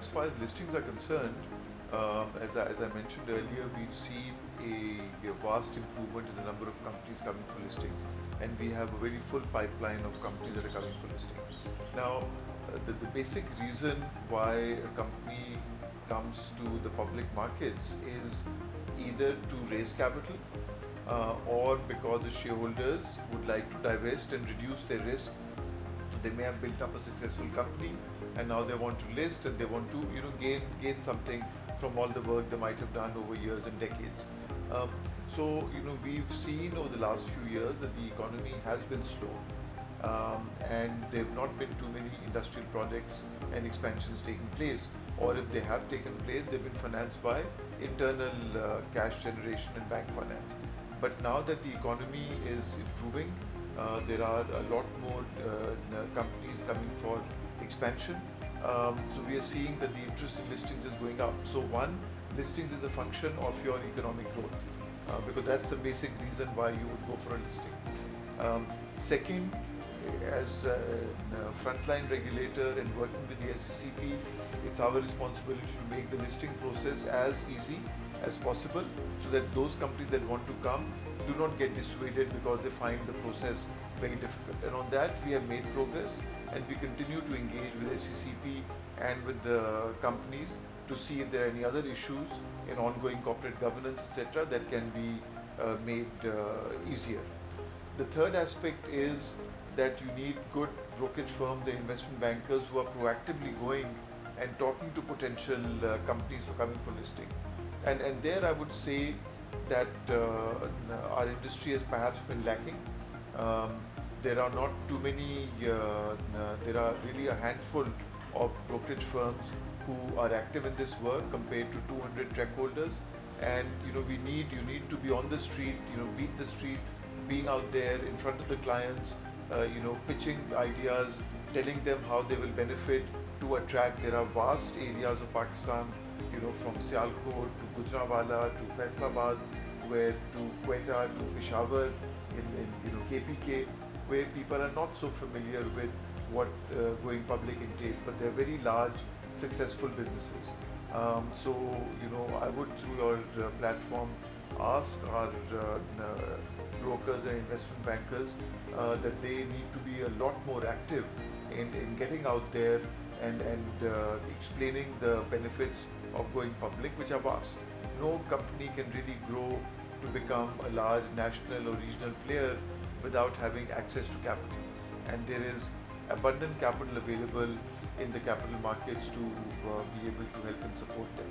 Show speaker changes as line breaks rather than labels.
as far as listings are concerned, as I mentioned earlier, we've seen a vast improvement in the number of companies coming for listings, and we have a very full pipeline of companies that are coming for listings. Now, the basic reason why a company comes to the public markets is either to raise capital or because the shareholders would like to divest and reduce their risk. They may have built up a successful company and now they want to list and they want to gain something from all the work they might have done over years and decades. So we've seen over the last few years that the economy has been slow, and there have not been too many industrial projects and expansions taking place, or if they have taken place, they've been financed by internal cash generation and bank finance. But now that the economy is improving, there are a lot more companies coming for expansion. So we are seeing that the interest in listings is going up. So one, listings is a function of your economic growth, because that's the basic reason why you would go for a listing. Second, as a frontline regulator and working with the SECP, it's our responsibility to make the listing process as easy as possible so that those companies that want to come do not get dissuaded because they find the process very difficult. And on that we have made progress, and we continue to engage with SECP and with the companies to see if there are any other issues in ongoing corporate governance, etc., that can be made easier. The third aspect is that you need good brokerage firms and investment bankers who are proactively going and talking to potential companies for coming for listing. And there I would say that our industry has perhaps been lacking. There are not too many, there are really a handful of brokerage firms who are active in this work compared to 200 track holders. And you need to be on the street, beat the street, being out there in front of the clients, pitching ideas, telling them how they will benefit to attract. There are vast areas of Pakistan, from Sialkot to Gujranwala to Faisalabad, where to Quetta to Peshawar, in KPK, where people are not so familiar with what going public entails, but they're very large, successful businesses. So I would, through your platform, ask our brokers and investment bankers that they need to be a lot more active in getting out there and explaining the benefits of going public, which are vast. No company can really grow to become a large national or regional player without having access to capital. And there is abundant capital available in the capital markets to be able to help and support them.